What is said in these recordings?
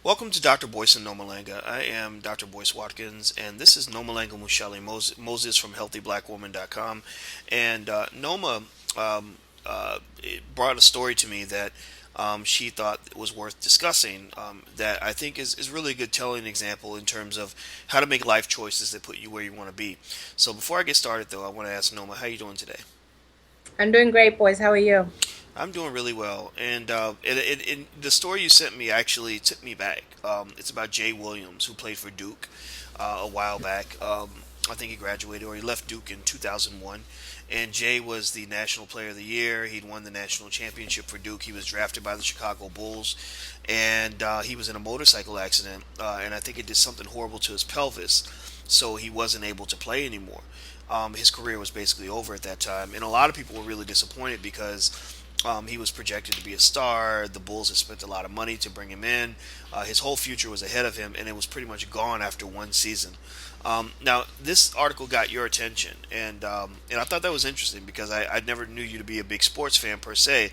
Welcome to Dr. Boyce and Nomalanga. I am Dr. Boyce Watkins, and this is Nomalanga Moses from HealthyBlackWoman.com. And Noma it brought a story to me that she thought was worth discussing. That I think is really a good telling example in terms of how to make life choices that put you where you want to be. So before I get started, though, I want to ask Noma, how you doing today? I'm doing great, boys. How are you? I'm doing really well, and the story you sent me actually took me back. It's about Jay Williams, who played for Duke a while back. I think he graduated or he left Duke in 2001, and Jay was the National Player of the Year. He'd won the national championship for Duke. He was drafted by the Chicago Bulls, and he was in a motorcycle accident, and I think it did something horrible to his pelvis, so he wasn't able to play anymore. His career was basically over at that time, and a lot of people were really disappointed because he was projected to be a star. The Bulls had spent a lot of money to bring him in. His whole future was ahead of him, and it was pretty much gone after one season. Now, this article got your attention, and I thought that was interesting because I never knew you to be a big sports fan per se,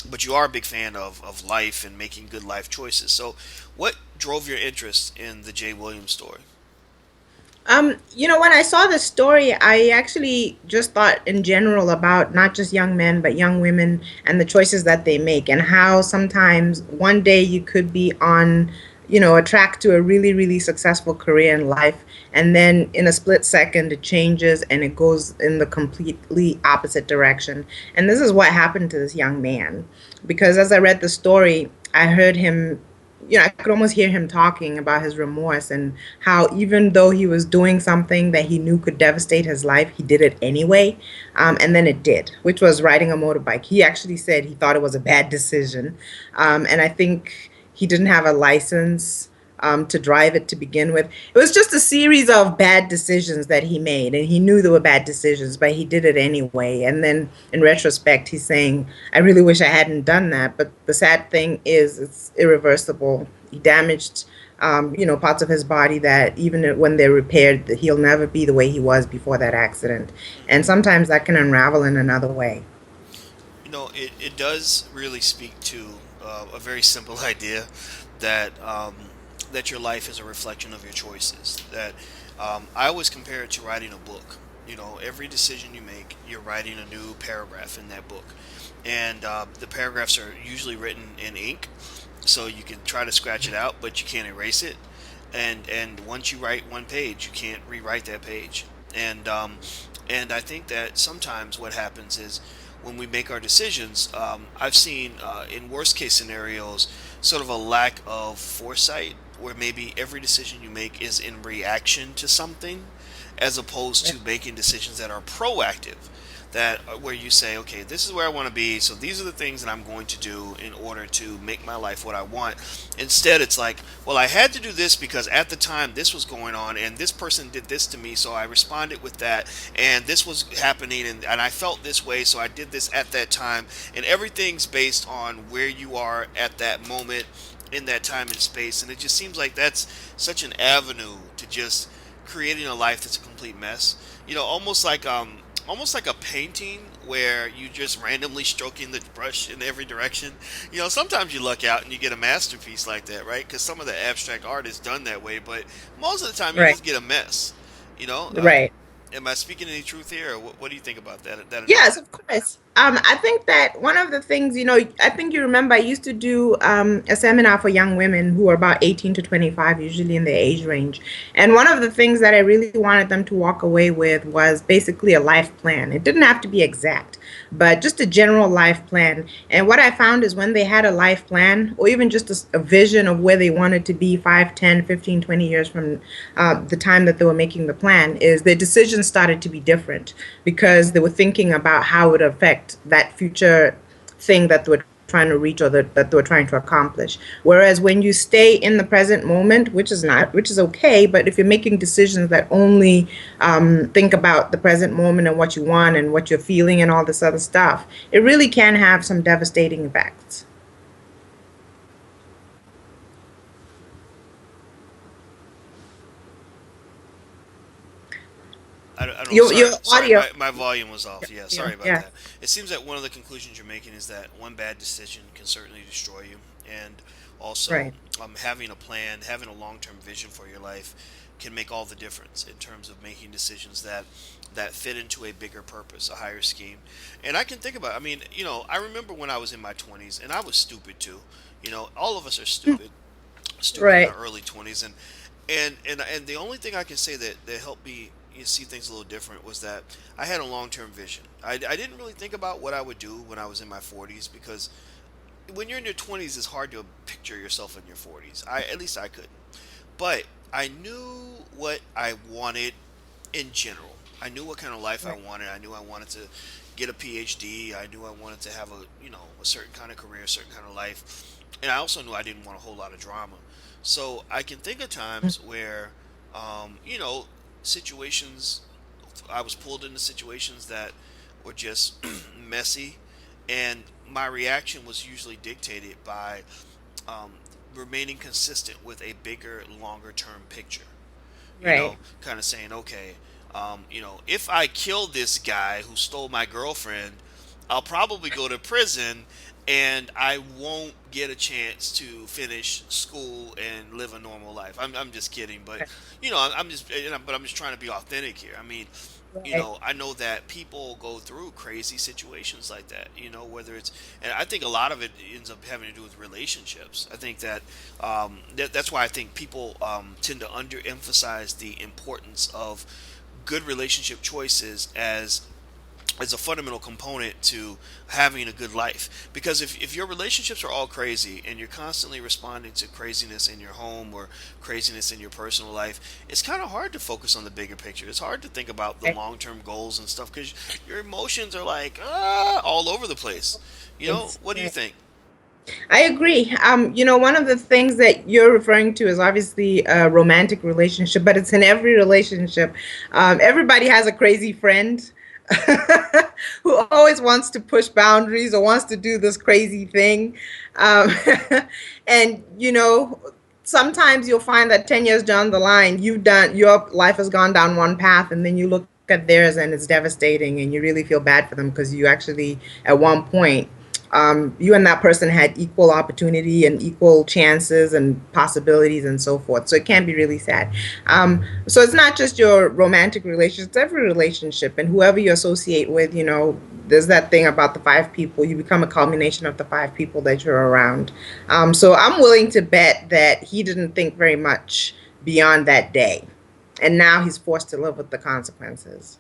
but you are a big fan of life and making good life choices. So, what drove your interest in the Jay Williams story? When I saw this story, I actually just thought in general about not just young men, but young women and the choices that they make, and how sometimes one day you could be on, a track to a really, really successful career in life, and then in a split second it changes and it goes in the completely opposite direction. And this is what happened to this young man, because as I read the story, I heard him, I could almost hear him talking about his remorse and how even though he was doing something that he knew could devastate his life, he did it anyway. And then it did, which was riding a motorbike. He actually said he thought it was a bad decision. And I think he didn't have a license to drive it to begin with. It was just a series of bad decisions that he made, and he knew they were bad decisions, but he did it anyway. And then in retrospect, he's saying, I really wish I hadn't done that. But the sad thing is, it's irreversible. He damaged, parts of his body that even when they're repaired, that he'll never be the way he was before that accident. And Hmm. sometimes that can unravel in another way. It does really speak to a very simple idea that that your life is a reflection of your choices. That I always compare it to writing a book. Every decision you make, you're writing a new paragraph in that book, and the paragraphs are usually written in ink, so you can try to scratch it out, but you can't erase it. And once you write one page, you can't rewrite that page. And I think that sometimes what happens is when we make our decisions, I've seen in worst case scenarios sort of a lack of foresight, where maybe every decision you make is in reaction to something, as opposed to making decisions that are proactive, that where you say, okay, this is where I want to be, so these are the things that I'm going to do in order to make my life what I want. Instead, it's like, well, I had to do this because at the time this was going on and this person did this to me, so I responded with that, and this was happening, and I felt this way, so I did this at that time. And everything's based on where you are at that moment in that time and space, and it just seems like that's such an avenue to just creating a life that's a complete mess. Almost like a painting where you just randomly stroking the brush in every direction. Sometimes you luck out and you get a masterpiece like that, right? Because some of the abstract art is done that way, but most of the time you Right. just get a mess. You know, uh, Right. am I speaking any truth here, or what do you think about that Yes, analogy? of course. I think that one of the things, I think you remember I used to do a seminar for young women who are about 18 to 25, usually in the age range. And one of the things that I really wanted them to walk away with was basically a life plan. It didn't have to be exact, but just a general life plan. And what I found is when they had a life plan, or even just a vision of where they wanted to be 5, 10, 15, 20 years from the time that they were making the plan, is their decisions started to be different because they were thinking about how it would affect that future thing that they were trying to reach, or that they were trying to accomplish. Whereas when you stay in the present moment, which is okay, but if you're making decisions that only think about the present moment and what you want and what you're feeling and all this other stuff, it really can have some devastating effects. I don't. Your Sorry. audio. My volume was off. Yeah, Yeah, sorry about yeah. that. It seems that one of the conclusions you're making is that one bad decision can certainly destroy you, And also, Right. having a plan, having a long-term vision for your life can make all the difference in terms of making decisions that fit into a bigger purpose, a higher scheme. And I can think about, I mean, I remember when I was in my 20s, and I was stupid too. All of us are stupid in our Right. early 20s, and the only thing I can say that helped me see things a little different was that I had a long-term vision. I didn't really think about what I would do when I was in my 40s, because when you're in your 20s, it's hard to picture yourself in your 40s. At least I couldn't. But I knew what I wanted in general. I knew what kind of life I Right. wanted. I knew I wanted to get a PhD. I knew I wanted to have a certain kind of career, a certain kind of life. And I also knew I didn't want a whole lot of drama. So I can think of times where, you know, situations, I was pulled into situations that were just messy, and my reaction was usually dictated by um, remaining consistent with a bigger, longer term picture. Right. Kind of saying, okay, if I kill this guy who stole my girlfriend, I'll probably go to prison and I won't get a chance to finish school and live a normal life. I'm just kidding, but I'm just trying to be authentic here. I mean, Right. I know that people go through crazy situations like that, whether it's, and I think a lot of it ends up having to do with relationships. I think that's why I think people tend to underemphasize the importance of good relationship choices as a fundamental component to having a good life. Because if your relationships are all crazy and you're constantly responding to craziness in your home or craziness in your personal life, it's kind of hard to focus on the bigger picture. It's hard to think about the Right. long-term goals and stuff because your emotions are like all over the place. What do you Right. think? I agree. One of the things that you're referring to is obviously a romantic relationship, but it's in every relationship. Everybody has a crazy friend who always wants to push boundaries or wants to do this crazy thing. Um, and, sometimes you'll find that 10 years down the line, your life has gone down one path, and then you look at theirs and it's devastating, and you really feel bad for them because you actually, at one point, you and that person had equal opportunity and equal chances and possibilities and so forth. So it can be really sad. So it's not just your romantic relationship, it's every relationship. And whoever you associate with, there's that thing about the five people. You become a culmination of the five people that you're around. So I'm willing to bet that he didn't think very much beyond that day. And now he's forced to live with the consequences.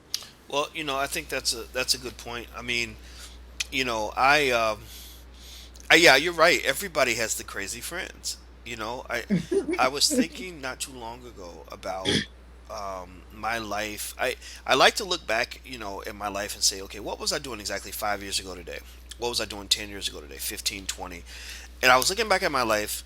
Well, I think that's a good point. I mean, you know, yeah, you're right. Everybody has the crazy friends. I was thinking not too long ago about my life. I like to look back, in my life and say, okay, what was I doing exactly 5 years ago today? What was I doing 10 years ago today? 15, 20? And I was looking back at my life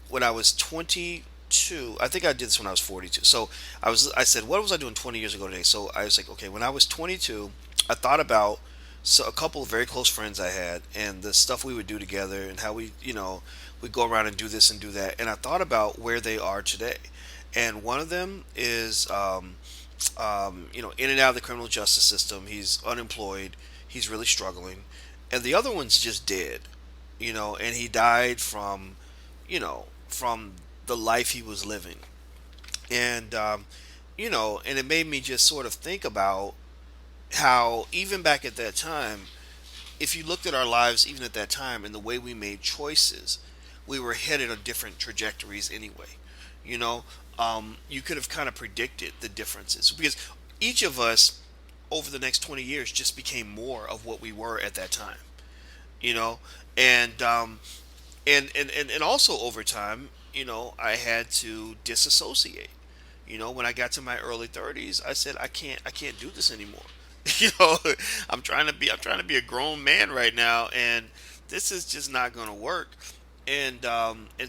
when I was 22. I think I did this when I was 42. So I said, what was I doing 20 years ago today? So I was like, okay, when I was 22, I thought about a couple of very close friends I had and the stuff we would do together and how we go around and do this and do that. And I thought about where they are today. And one of them is, in and out of the criminal justice system. He's unemployed. He's really struggling. And the other one's just dead, and he died from the life he was living. And, and it made me just sort of think about how, even back at that time, if you looked at our lives, even at that time, and the way we made choices, we were headed on different trajectories anyway. You could have kind of predicted the differences because each of us over the next 20 years just became more of what we were at that time, you know, and and also over time, I had to disassociate. When I got to my early 30s, I said I can't do this anymore. you know, I'm trying to be a grown man right now, and this is just not going to work. And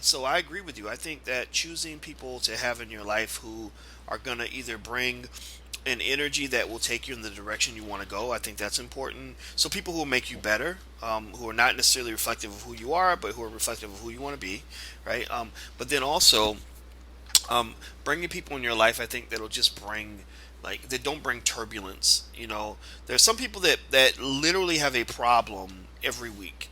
so I agree with you. I think that choosing people to have in your life who are going to either bring an energy that will take you in the direction you want to go. I think that's important. So people who will make you better, who are not necessarily reflective of who you are, but who are reflective of who you want to be, right? But then also bringing people in your life, I think that'll just bring like that don't bring turbulence. There's some people that literally have a problem every week.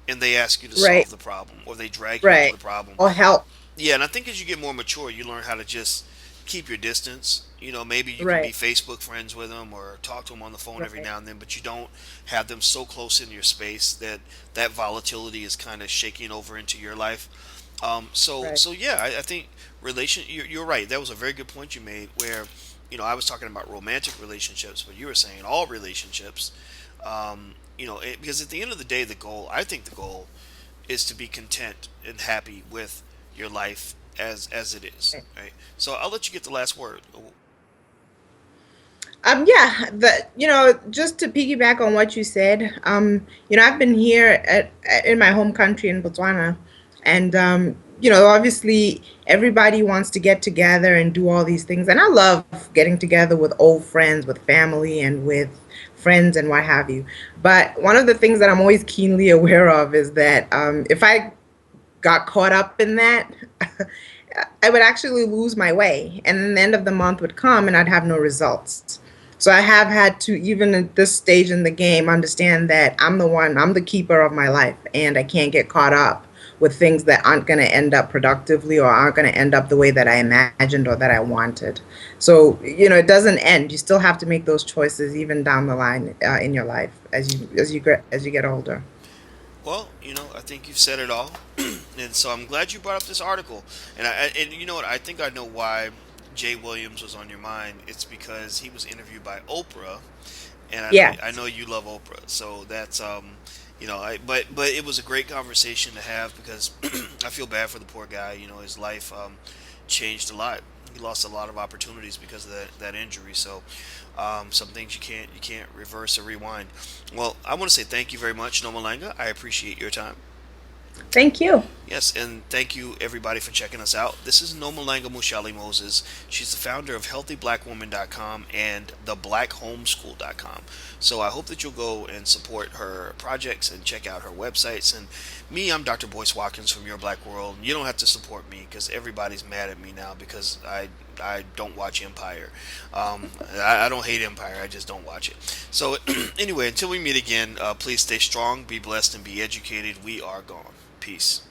and they ask you to Right. solve the problem, or they drag you into Right. the problem. Or help. Yeah, and I think as you get more mature, you learn how to just keep your distance. Maybe you can be Right. Facebook friends with them or talk to them on the phone every Right. now and then, but you don't have them so close in your space that that volatility is kind of shaking over into your life. So, Right. so yeah, I think You're right. That was a very good point you made. Where, I was talking about romantic relationships, but you were saying all relationships. Because at the end of the day, I think the goal is to be content and happy with your life as it is, Right. right? So I'll let you get the last word. Yeah, just to piggyback on what you said, I've been here in my home country in Botswana, and obviously everybody wants to get together and do all these things, and I love getting together with old friends, with family, and with friends and what have you. But one of the things that I'm always keenly aware of is that if I got caught up in that, I would actually lose my way. And then the end of the month would come and I'd have no results. So I have had to, even at this stage in the game, understand that I'm the keeper of my life, and I can't get caught up with things that aren't going to end up productively or aren't going to end up the way that I imagined or that I wanted. So, it doesn't end. You still have to make those choices even down the line in your life as you get older. Well, I think you've said it all, and so I'm glad you brought up this article. And you know what? I think I know why Jay Williams was on your mind. It's because he was interviewed by Oprah, and I Yes. know you love Oprah, so that's but it was a great conversation to have because I feel bad for the poor guy. His life changed a lot. He lost a lot of opportunities because of that injury. So some things you can't reverse or rewind. Well, I want to say thank you very much, Nomalanga. I appreciate your time. Thank you. Yes, and thank you everybody for checking us out. This is Nomalanga Mhlauli-Moses. She's the founder of HealthyBlackWoman.com and TheBlackHomeschool.com. So I hope that you'll go and support her projects and check out her websites. And me, I'm Dr. Boyce Watkins from Your Black World. You don't have to support me because everybody's mad at me now because I don't watch Empire. I don't hate Empire. I just don't watch it. So anyway, until we meet again, please stay strong, be blessed, and be educated. We are gone. Peace.